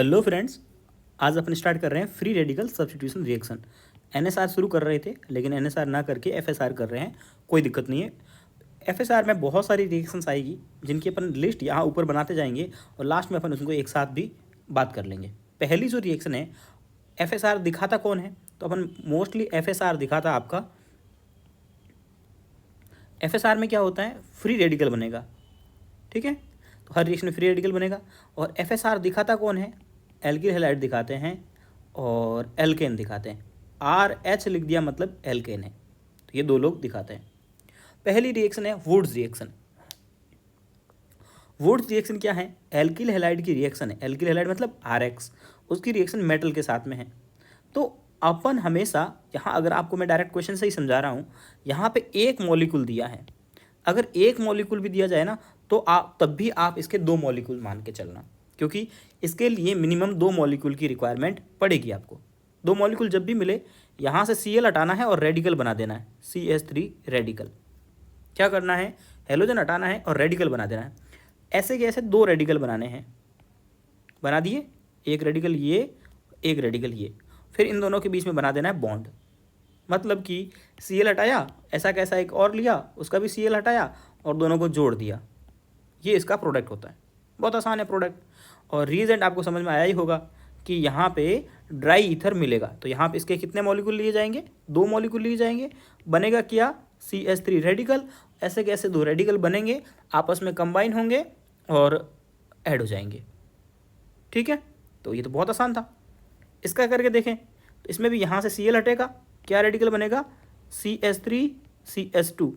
Hello friends, आज अपन start कर रहे हैं free radical substitution reaction. NSR शुरू कर रहे थे लेकिन एनएसआर ना करके एफएसआर कर रहे हैं। कोई दिक्कत नहीं है। एफएसआर में बहुत सारी रिएक्शंस आएगी जिनकी अपन लिस्ट यहाँ ऊपर बनाते जाएंगे और लास्ट में अपन उनको एक साथ भी बात कर लेंगे। पहली जो रिएक्शन है, एफएसआर दिखाता कौन है? तो अपन मोस्टली एफएसआर दिखाता आपका, एफएसआर में क्या होता है, फ्री रेडिकल बनेगा। ठीक है, तो हर रिएक्शन में फ्री रेडिकल बनेगा। और एफएसआर दिखाता कौन है? एल्किल हैलाइड दिखाते हैं और एल्केन दिखाते हैं। आर एच लिख दिया मतलब एल्केन है, तो ये दो लोग दिखाते हैं। पहली रिएक्शन है वुड्स रिएक्शन। वुड्स रिएक्शन क्या है? एल्किल हैलाइड की रिएक्शन है। एल्किल हैलाइड मतलब आर एक्स, उसकी रिएक्शन मेटल के साथ में है। तो अपन हमेशा यहाँ, अगर आपको मैं डायरेक्ट क्वेश्चन से ही समझा रहा हूँ, यहाँ पे एक मॉलिक्यूल दिया है, अगर एक मॉलिक्यूल भी दिया जाए ना तो आप तब भी आप इसके दो मॉलिक्यूल मान के चलना, क्योंकि इसके लिए मिनिमम दो मॉलिक्यूल की रिक्वायरमेंट पड़ेगी आपको। दो मॉलिक्यूल जब भी मिले, यहाँ से Cl हटाना है और रेडिकल बना देना है, CH3 रेडिकल। क्या करना है? हेलोजन हटाना है और रेडिकल बना देना है। ऐसे के ऐसे दो रेडिकल बनाने हैं, बना दिए, एक रेडिकल ये, एक रेडिकल ये। फिर इन दोनों के बीच में बना देना है बॉन्ड। मतलब कि Cl हटाया, ऐसा कैसा एक और लिया, उसका भी Cl हटाया और दोनों को जोड़ दिया, ये इसका प्रोडक्ट होता है। बहुत आसान है प्रोडक्ट। और रीजेंट आपको समझ में आया ही होगा कि यहाँ पे ड्राई ईथर मिलेगा, तो यहाँ पे इसके कितने मॉलिक्यूल लिए जाएंगे? दो मॉलिक्यूल लिए जाएंगे। बनेगा क्या? CH3 radical. ऐसे कैसे दो रेडिकल बनेंगे, आपस में कंबाइन होंगे और ऐड हो जाएंगे। ठीक है, तो ये तो बहुत आसान था। इसका करके देखें तो इसमें भी यहाँ से Cl हटेगा, क्या रेडिकल बनेगा? CH3 CH2।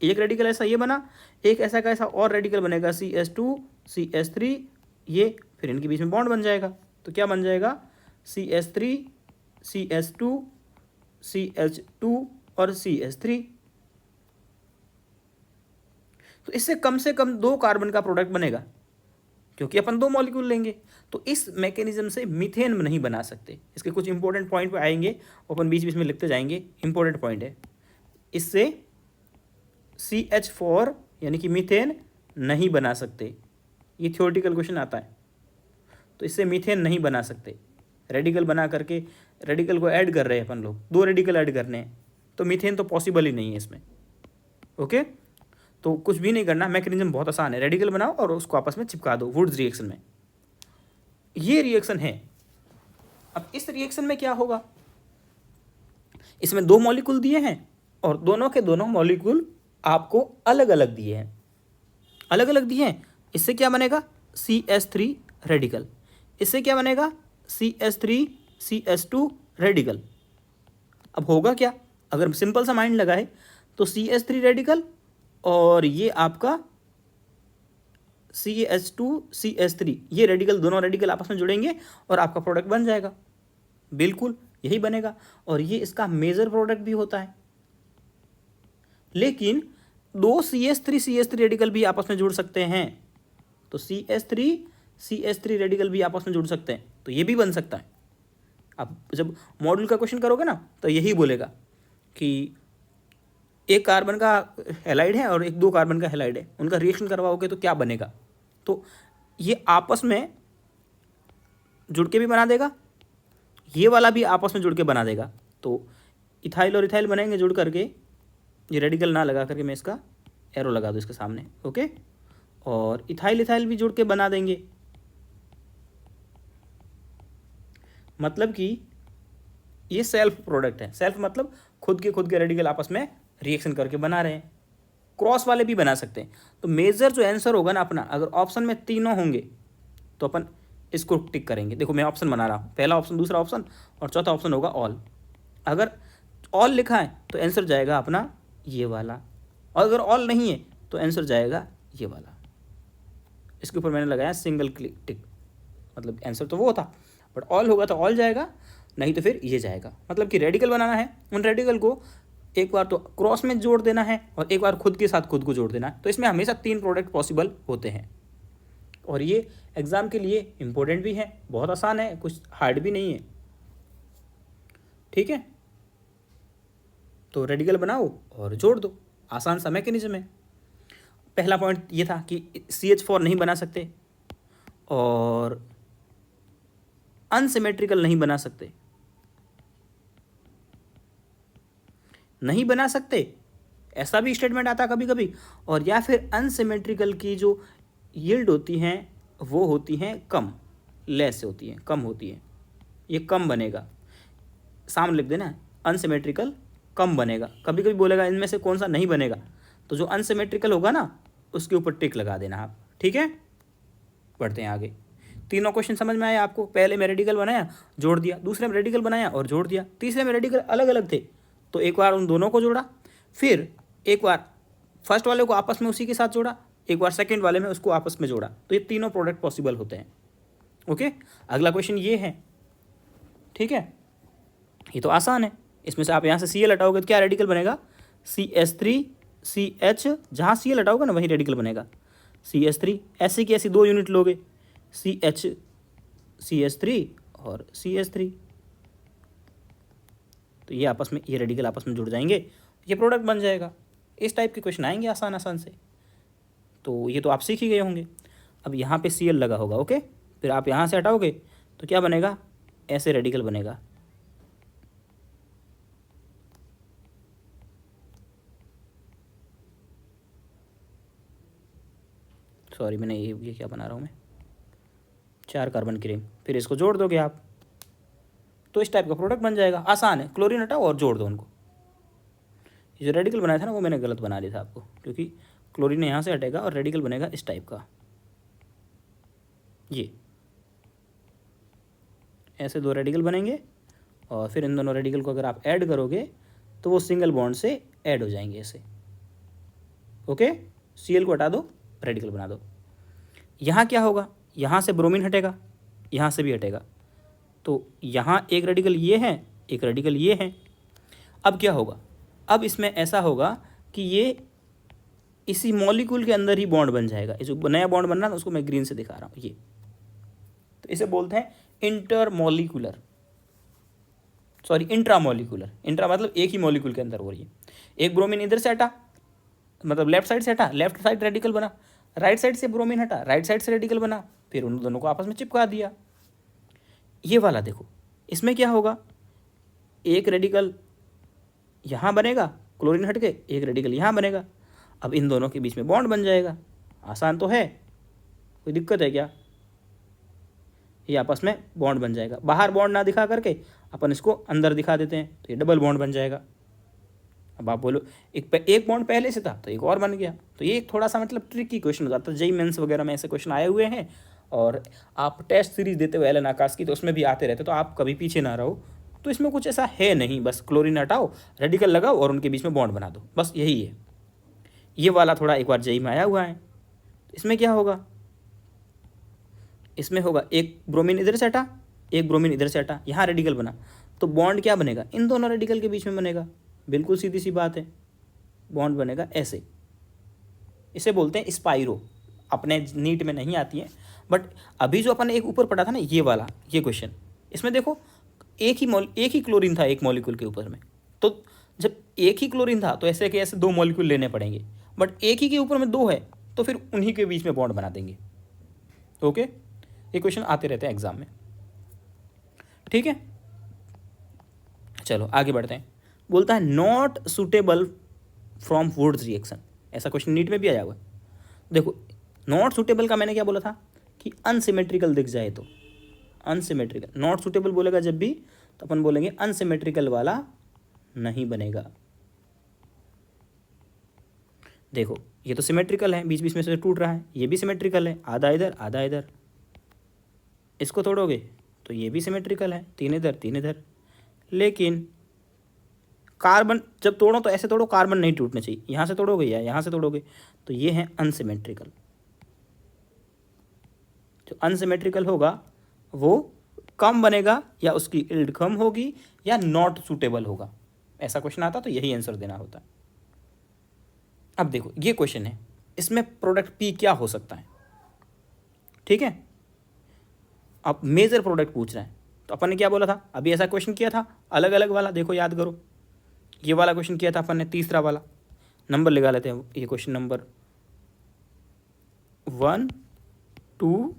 एक रेडिकल ऐसा ये बना, एक ऐसा का ऐसा और रेडिकल बनेगा CH2 CH3 ये, फिर इनके बीच में बॉन्ड बन जाएगा। तो क्या बन जाएगा? CH3 CH2 CH2 और CH3। तो इससे कम से कम दो कार्बन का प्रोडक्ट बनेगा, क्योंकि अपन दो मॉलिक्यूल लेंगे। तो इस मैकेनिज्म से मीथेन नहीं बना सकते। इसके कुछ इंपॉर्टेंट पॉइंट पे आएंगे, अपन बीच बीच में लिखते जाएंगे। इंपॉर्टेंट पॉइंट है, इससे CH4 यानी कि मीथेन नहीं बना सकते। ये थ्योरेटिकल क्वेश्चन आता है, तो इससे मीथेन नहीं बना सकते। रेडिकल बना करके रेडिकल को ऐड कर रहे हैं अपन लोग, दो रेडिकल ऐड करने हैं, तो मीथेन तो पॉसिबल ही नहीं है इसमें। ओके, तो कुछ भी नहीं करना, मैकेनिज्म बहुत आसान है। रेडिकल बनाओ और उसको आपस में चिपका दो वुड्स रिएक्शन में। ये रिएक्शन है। अब इस रिएक्शन में क्या होगा? इसमें दो मॉलिक्यूल दिए हैं और दोनों के दोनों मॉलिक्यूल आपको अलग अलग दिए हैं, अलग अलग दिए हैं। इससे क्या बनेगा? CH3 radical. इससे क्या बनेगा? CH3 CH2 radical. अब होगा क्या? अगर सिंपल सा माइंड लगाए तो CH3 रेडिकल और ये आपका CH2 CH3, ये रेडिकल, दोनों रेडिकल आपस में जुड़ेंगे और आपका प्रोडक्ट बन जाएगा। बिल्कुल यही बनेगा, और ये इसका मेजर प्रोडक्ट भी होता है। लेकिन दो CH3 रेडिकल भी आपस में जुड़ सकते हैं, तो CH3 रेडिकल भी आपस में जुड़ सकते हैं, तो ये भी बन सकता है। अब जब मॉड्यूल का क्वेश्चन करोगे ना तो यही बोलेगा कि एक कार्बन का हैलाइड है और एक दो कार्बन का हैलाइड है, उनका रिएक्शन करवाओगे तो क्या बनेगा? तो ये आपस में जुड़ के भी बना देगा, ये वाला भी आपस में जुड़ के बना देगा। तो इथाइल और इथाइल बनेंगे जुड़ करके। ये रेडिकल ना लगा करके मैं इसका एरो लगा दूँ इसके सामने, ओके। और इथाइल इथाइल भी जुड़ के बना देंगे, मतलब कि ये सेल्फ प्रोडक्ट है। सेल्फ मतलब खुद के रेडिकल आपस में रिएक्शन करके बना रहे हैं। क्रॉस वाले भी बना सकते हैं। तो मेजर जो आंसर होगा ना अपना, अगर ऑप्शन में तीनों होंगे तो अपन इसको टिक करेंगे। देखो मैं ऑप्शन बना रहा हूँ, पहला ऑप्शन, दूसरा ऑप्शन और चौथा ऑप्शन होगा ऑल। अगर ऑल लिखा है तो आंसर जाएगा अपना ये वाला, और अगर ऑल नहीं है तो आंसर जाएगा ये वाला। इसके ऊपर मैंने लगाया सिंगल क्लिक टिक, मतलब आंसर तो वो था, बट ऑल होगा तो ऑल जाएगा, नहीं तो फिर ये जाएगा। मतलब कि रेडिकल बनाना है, उन रेडिकल को एक बार तो क्रॉस में जोड़ देना है और एक बार खुद के साथ खुद को जोड़ देना है। तो इसमें हमेशा तीन प्रोडक्ट पॉसिबल होते हैं, और ये एग्ज़ाम के लिए इम्पोर्टेंट भी है। बहुत आसान है, कुछ हार्ड भी नहीं है। ठीक है, तो रेडिकल बनाओ और जोड़ दो, आसान सा मैकेनिज्म है। पहला पॉइंट ये था कि CH4 नहीं बना सकते, और अनसिमेट्रिकल नहीं बना सकते, नहीं बना सकते, ऐसा भी स्टेटमेंट आता कभी कभी। और या फिर अनसिमेट्रिकल की जो यील्ड होती हैं वो होती हैं कम, लेस होती हैं, कम होती है, ये कम बनेगा, सामने लिख देना अनसिमेट्रिकल कम बनेगा। कभी कभी बोलेगा इनमें से कौन सा नहीं बनेगा, तो जो अनसिमेट्रिकल होगा ना उसके ऊपर टिक लगा देना आप, ठीक है। बढ़ते हैं आगे। तीनों क्वेश्चन समझ में आया आपको? पहले में रेडिकल बनाया जोड़ दिया, दूसरे में रेडिकल बनाया और जोड़ दिया, तीसरे में रेडिकल अलग अलग थे तो एक बार उन दोनों को जोड़ा, फिर एक बार फर्स्ट वाले को आपस में उसी के साथ जोड़ा, एक बार सेकंड वाले में उसको आपस में जोड़ा, तो ये तीनों प्रोडक्ट पॉसिबल होते हैं। ओके, अगला क्वेश्चन ये है, ठीक है, ये तो आसान है। इसमें से आप यहाँ से Cl हटाओगे तो क्या रेडिकल बनेगा? CH3CH, जहाँ Cl हटाओगे ना वहीं रेडिकल बनेगा CH3। ऐसे की ऐसी 2 यूनिट लोगे, CH3 और CH3, तो ये आपस में, ये रेडिकल आपस में जुड़ जाएंगे, ये प्रोडक्ट बन जाएगा। इस टाइप के क्वेश्चन आएंगे आसान आसान से, तो ये तो आप सीख ही गए होंगे। अब यहाँ पे Cl लगा होगा, ओके, फिर आप यहाँ से हटाओगे तो क्या बनेगा? ऐसे रेडिकल बनेगा, सॉरी मैंने ये क्या बना रहा हूँ मैं, 4 कार्बन की रिंग, फिर इसको जोड़ दोगे आप तो इस टाइप का प्रोडक्ट बन जाएगा। आसान है, क्लोरीन हटाओ और जोड़ दो उनको। ये जो रेडिकल बनाया था ना वो मैंने गलत बना दिया था आपको, क्योंकि क्लोरीन यहाँ से हटेगा और रेडिकल बनेगा इस टाइप का, ये ऐसे 2 रेडिकल बनेंगे और फिर इन दोनों रेडिकल को अगर आप ऐड करोगे तो वो सिंगल बॉन्ड से ऐड हो जाएंगे ऐसे। ओके, Cl को हटा दो, रेडिकल बना दो। यहाँ क्या होगा? यहाँ से ब्रोमीन हटेगा, यहाँ से भी हटेगा, तो यहाँ एक रेडिकल ये है, एक रेडिकल ये है। अब क्या होगा? अब इसमें ऐसा होगा कि ये इसी मॉलिक्यूल के अंदर ही बॉन्ड बन जाएगा। ये जो नया बॉन्ड बन रहा है उसको मैं ग्रीन से दिखा रहा हूँ, ये, तो इसे बोलते हैं इंटरमॉलिक्यूलर, सॉरी इंट्रामॉलिक्यूलर। इंट्रा मतलब एक ही मॉलिक्यूल के अंदर हो रही है। एक ब्रोमीन इधर से हटा, मतलब लेफ्ट साइड से हटा, लेफ्ट साइड रेडिकल बना, राइट साइड से ब्रोमीन हटा, राइट साइड से रेडिकल बना, फिर उन दोनों को आपस में चिपका दिया। ये वाला देखो, इसमें क्या होगा? एक रेडिकल यहाँ बनेगा, क्लोरीन हट के, एक रेडिकल यहाँ बनेगा, अब इन दोनों के बीच में बॉन्ड बन जाएगा। आसान तो है, कोई दिक्कत है क्या? ये आपस में बॉन्ड बन जाएगा। बाहर बॉन्ड ना दिखा करके अपन इसको अंदर दिखा देते हैं तो ये डबल बॉन्ड बन जाएगा। अब आप बोलो एक बॉन्ड पहले से था तो एक और बन गया, तो ये एक थोड़ा सा मतलब ट्रिकी क्वेश्चन हो जाता है। जेईई मेंस वगैरह में ऐसे क्वेश्चन आए हुए हैं और आप टेस्ट सीरीज देते हुए एलन आकाश की तो उसमें भी आते रहते, तो आप कभी पीछे ना रहो। तो इसमें कुछ ऐसा है नहीं, बस क्लोरीन हटाओ, रेडिकल लगाओ और उनके बीच में बॉन्ड बना दो, बस यही है। ये वाला थोड़ा एक बार जेईई में आया हुआ है। इसमें क्या होगा? इसमें होगा एक ब्रोमीन इधर से हटा, एक ब्रोमीन इधर से हटा, यहाँ रेडिकल बना, तो बॉन्ड क्या बनेगा? इन दोनों रेडिकल के बीच में बनेगा। बिल्कुल सीधी सी बात है, बॉन्ड बनेगा ऐसे। इसे बोलते हैं स्पाइरो। अपने नीट में नहीं आती है, बट अभी जो अपन एक ऊपर पढ़ा था ना ये वाला, ये क्वेश्चन, इसमें देखो एक ही क्लोरीन था एक मॉलिक्यूल के ऊपर में, तो जब एक ही क्लोरीन था तो ऐसे के ऐसे 2 मॉलिक्यूल लेने पड़ेंगे, बट एक ही के ऊपर में 2 है तो फिर उन्हीं के बीच में बॉन्ड बना देंगे। ओके, ये क्वेश्चन आते रहते हैं एग्जाम में, ठीक है। चलो आगे बढ़ते हैं। बोलता है not suitable from Wurtz reaction, ऐसा क्वेश्चन नीट में भी आया हुआ है। देखो नॉट सुटेबल का मैंने क्या बोला था कि अनसिमेट्रिकल दिख जाए तो, अनसिमेट्रिकल नॉट सुटेबल बोलेगा जब भी तो अपन बोलेंगे अनसिमेट्रिकल वाला नहीं बनेगा। देखो ये तो सिमेट्रिकल है, बीच बीच में से टूट रहा है, ये भी सिमेट्रिकल है, आधा इधर आधा इधर। इसको तोड़ोगे तो ये भी सिमेट्रिकल है, 3 इधर 3 इधर। लेकिन कार्बन जब तोड़ो तो ऐसे तोड़ो, कार्बन नहीं टूटने चाहिए, यहाँ से तोड़ोगे या यहाँ से तोड़ोगे, तो ये है अनसिमेट्रिकल। जो अनसिमेट्रिकल होगा वो कम बनेगा या उसकी यील्ड कम होगी या नॉट सूटेबल होगा। ऐसा क्वेश्चन आता तो यही आंसर देना होता। अब देखो ये क्वेश्चन है, इसमें प्रोडक्ट पी क्या हो सकता है, ठीक है। अब मेजर प्रोडक्ट पूछ रहे हैं तो अपन ने क्या बोला था, अभी ऐसा क्वेश्चन किया था अलग अलग वाला, देखो याद करो, ये वाला क्वेश्चन किया था अपन ने, तीसरा वाला नंबर लगा लेते हैं। ये क्वेश्चन नंबर 1 2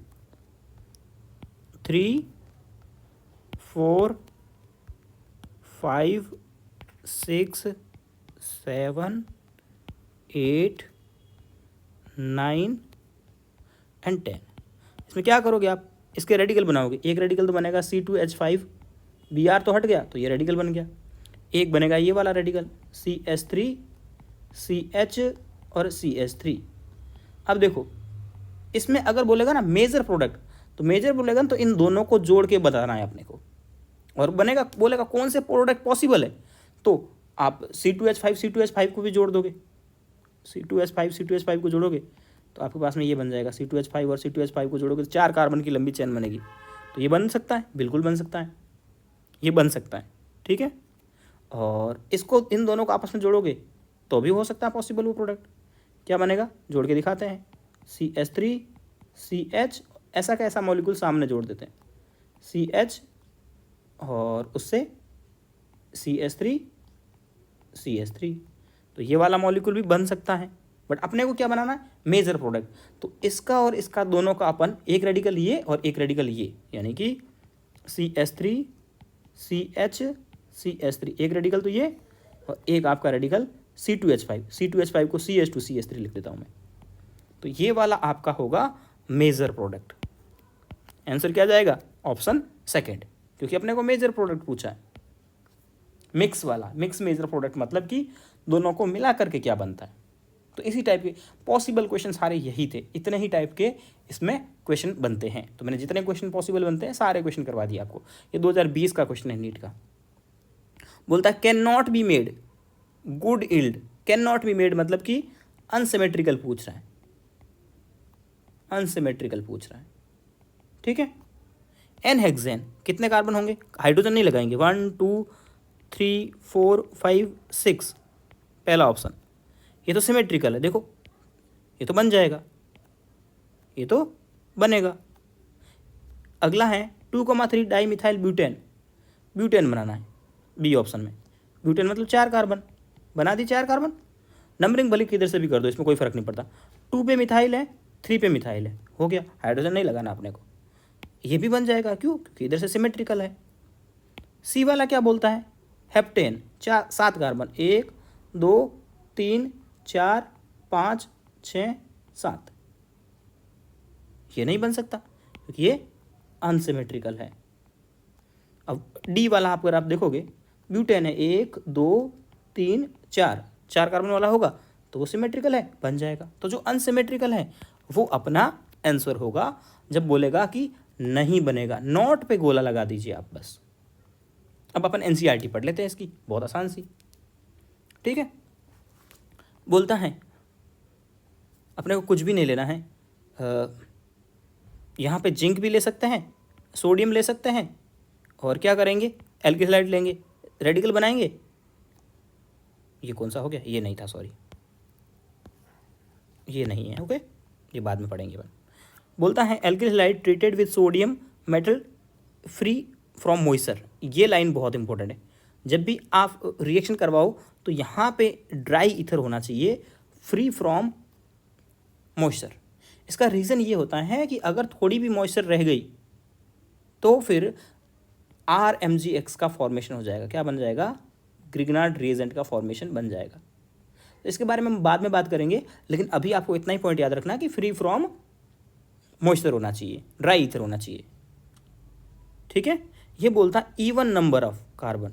3 4 5 6 7 8 9 एंड 10। इसमें क्या करोगे आप, इसके रेडिकल बनाओगे। एक रेडिकल तो बनेगा C2H5, Br तो हट गया तो ये रेडिकल बन गया। एक बनेगा ये वाला रेडिकल CH3 CH और CH3। अब देखो इसमें अगर बोलेगा ना मेजर प्रोडक्ट, तो मेजर बोलेगा ना तो इन दोनों को जोड़ के बताना है अपने को, और बनेगा बोलेगा कौन से प्रोडक्ट पॉसिबल है, तो आप C2H5 को भी जोड़ दोगे। C2H5 को जोड़ोगे तो आपके पास में ये बन जाएगा C2H5 और C2H5 को जोड़ोगे तो 4 कार्बन की लंबी चेन बनेगी। तो ये बन सकता है, बिल्कुल बन सकता है, ये बन सकता है, ठीक है। और इसको इन दोनों को आपस में जोड़ोगे तो भी हो सकता है पॉसिबल वो प्रोडक्ट। क्या बनेगा, जोड़ के दिखाते हैं। CH3 CH, ऐसा का ऐसा मॉलिक्यूल सामने जोड़ देते हैं, CH और उससे CH3 CH3, तो ये वाला मॉलिक्यूल भी बन सकता है। बट अपने को क्या बनाना है, मेजर प्रोडक्ट। तो इसका और इसका दोनों का अपन एक रेडिकल ये और एक रेडिकल ये, यानी कि CH3 CH CH3, एक रेडिकल तो ये और एक आपका रेडिकल C2H5 को CH2 CH3 लिख देता हूँ मैं। तो ये वाला आपका होगा मेजर प्रोडक्ट। आंसर क्या जाएगा, ऑप्शन सेकेंड, क्योंकि अपने को मेजर प्रोडक्ट पूछा है। मिक्स वाला, मिक्स मेजर प्रोडक्ट मतलब कि दोनों को मिला करके क्या बनता है। तो इसी टाइप के पॉसिबल क्वेश्चन सारे यही थे, इतने ही टाइप के इसमें क्वेश्चन बनते हैं। तो मैंने जितने क्वेश्चन पॉसिबल बनते हैं सारे क्वेश्चन करवा दिए आपको। ये 2020 का क्वेश्चन है नीट का। बोलता है can not be made good yield. Can not be made मतलब कि अनसिमेट्रिकल पूछ रहा है, अनसिमेट्रिकल पूछ रहा है, ठीक है। एन हेक्सेन कितने कार्बन होंगे, हाइड्रोजन नहीं लगाएंगे, 1 2 3 4 5 6, पहला ऑप्शन। ये तो सिमेट्रिकल है, देखो ये तो बन जाएगा, ये तो बनेगा। अगला है 2,3 डाई मिथाइल ब्यूटेन, ब्यूटेन बनाना है बी ऑप्शन में। ब्यूटेन मतलब 4 कार्बन, बना दी 4 कार्बन। नंबरिंग भले किधर से भी कर दो, इसमें कोई फर्क नहीं पड़ता। 2 पे मिथाइल है, 3 पे मिथाइल है, हो गया। हाइड्रोजन नहीं लगाना अपने को, ये भी बन जाएगा। क्यों, क्योंकि इधर से सिमेट्रिकल है। सी वाला क्या बोलता है, हेप्टेन 7 कार्बन, 1 2 3 4 5 6 7, ये नहीं बन सकता क्योंकि ये अनसिमेट्रिकल है। अब डी वाला अगर आप देखोगे, ब्यूटेन है 1 2 3 4 कार्बन वाला होगा तो वो सिमेट्रिकल है, बन जाएगा। तो जो अनसिमेट्रिकल है वो अपना आंसर होगा जब बोलेगा कि नहीं बनेगा। नॉट पे गोला लगा दीजिए आप बस। अब अपन एनसीईआरटी पढ़ लेते हैं इसकी, बहुत आसान सी, ठीक है। बोलता है अपने को कुछ भी नहीं लेना है, यहाँ पे जिंक भी ले सकते हैं, सोडियम ले सकते हैं, और क्या करेंगे, एल्किल हैलाइड लेंगे, रेडिकल बनाएंगे। ये कौन सा हो गया, ये नहीं था, सॉरी ये नहीं है, ओके, ये बाद में पढ़ेंगे अपन। बोलता है alkyl halide treated with sodium metal free from moisture. ये लाइन बहुत इंपॉर्टेंट है। जब भी आप रिएक्शन करवाओ तो यहाँ पे ड्राई ईथर होना चाहिए, फ्री फ्रॉम मॉइस्चर। इसका रीज़न ये होता है कि अगर थोड़ी भी मॉइस्चर रह गई तो फिर RMgX का फॉर्मेशन हो जाएगा। क्या बन जाएगा, ग्रिग्नार्ड रिएजेंट का फॉर्मेशन बन जाएगा। तो इसके बारे में हम बाद में बात करेंगे, लेकिन अभी आपको इतना ही पॉइंट याद रखना कि फ्री फ्रॉम मॉइस्चर होना चाहिए, ड्राई ईथर होना चाहिए, ठीक है। ये बोलता है even number of carbon,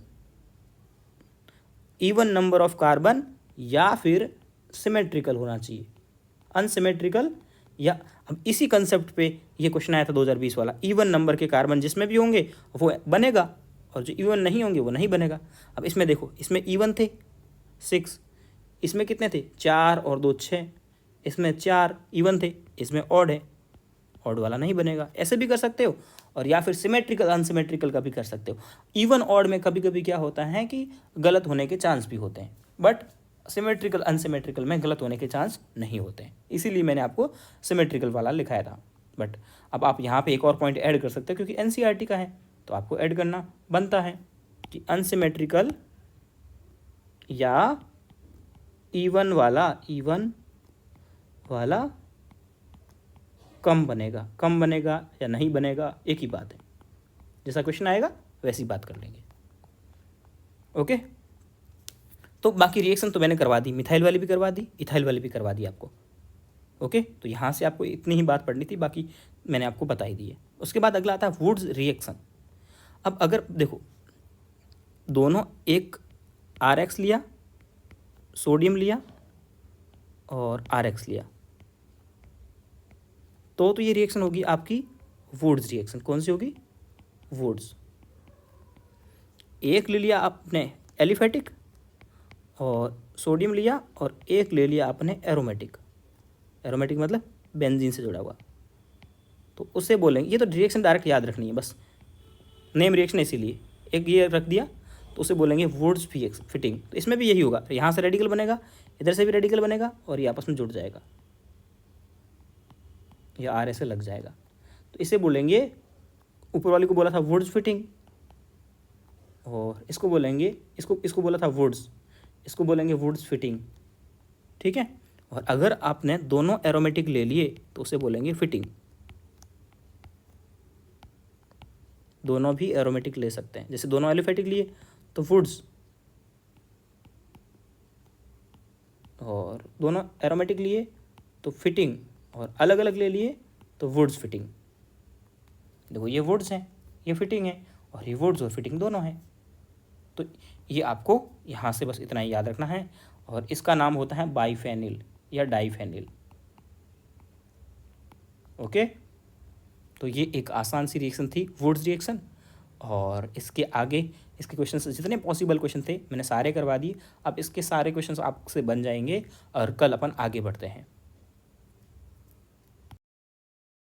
even number of carbon या फिर सिमेट्रिकल होना चाहिए, अनसिमेट्रिकल या। अब इसी कंसेप्ट पे ये क्वेश्चन आया था 2020 वाला। इवन नंबर के कार्बन जिसमें भी होंगे वो बनेगा और जो इवन नहीं होंगे वो नहीं बनेगा। अब इसमें देखो, इसमें इवन थे 6, इसमें कितने थे 4 और 2 6, इसमें 4 इवन थे, इसमें ऑड है, ऑड वाला नहीं बनेगा। ऐसे भी कर सकते हो, और या फिर सिमेट्रिकल अनसिमेट्रिकल का भी कर सकते हो। इवन ऑड में कभी कभी क्या होता है कि गलत होने के चांस भी होते हैं, बट सिमेट्रिकल अनसिमेट्रिकल में गलत होने के चांस नहीं होते हैं, इसीलिए मैंने आपको सिमेट्रिकल वाला लिखाया था। बट अब आप यहाँ पे एक और पॉइंट ऐड कर सकते हो, क्योंकि एनसीईआरटी का है तो आपको ऐड करना बनता है कि अनसिमेट्रिकल या इवन वाला कम बनेगा या नहीं बनेगा, एक ही बात है। जैसा क्वेश्चन आएगा वैसी बात कर लेंगे। ओके, तो बाकी रिएक्शन तो मैंने करवा दी, मिथाइल वाली भी करवा दी, इथाइल वाली भी करवा दी आपको। ओके, तो यहाँ से आपको इतनी ही बात पढ़नी थी, बाकी मैंने आपको बता ही दी है। उसके बाद अगला आता है वुड्स रिएक्शन। अब अगर देखो दोनों एक RX लिया, सोडियम लिया और RX लिया, तो ये रिएक्शन होगी आपकी वुड्स रिएक्शन। कौन सी होगी? वुड्स। एक ले लिया आपने एलिफेटिक और सोडियम लिया, और एक ले लिया आपने एरोमेटिक। एरोमेटिक मतलब बेंजीन से जुड़ा हुआ, तो उससे बोलेंगे, ये तो रिएक्शन डायरेक्ट याद रखनी है बस, नेम रिएक्शन इसीलिए एक ये रख दिया, तो उसे बोलेंगे वुड्स फिटिंग। तो इसमें भी यही होगा, तो यहाँ से रेडिकल बनेगा, इधर से भी रेडिकल बनेगा, और ये आपस में जुड़ जाएगा, ये RS से लग जाएगा, तो इसे बोलेंगे, ऊपर वाले को बोला था वुड्स फिटिंग, और इसको बोलेंगे, इसको बोला था वुड्स, इसको बोलेंगे वुड्स फिटिंग। ठीक है, और अगर आपने दोनों एरोमेटिक ले लिए तो उसे बोलेंगे फिटिंग। दोनों भी एरोमेटिक ले सकते हैं, जैसे दोनों एलिफेटिक लिए तो वुड्स, और दोनों एरोमेटिक लिए तो फिटिंग, और अलग अलग ले लिए तो वुड्स फिटिंग। देखो ये वुड्स हैं, ये फिटिंग है, और ये वुड्स और फिटिंग दोनों हैं। तो ये आपको यहाँ से बस इतना ही याद रखना है, और इसका नाम होता है बाइफेनिल या डाइफेनिल। ओके, तो ये एक आसान सी रिएक्शन थी वुड्स रिएक्शन, और इसके आगे इसके क्वेश्चन जितने पॉसिबल क्वेश्चन थे मैंने सारे करवा दिए। अब इसके सारे क्वेश्चन आपसे बन जाएंगे, और कल अपन आगे बढ़ते हैं।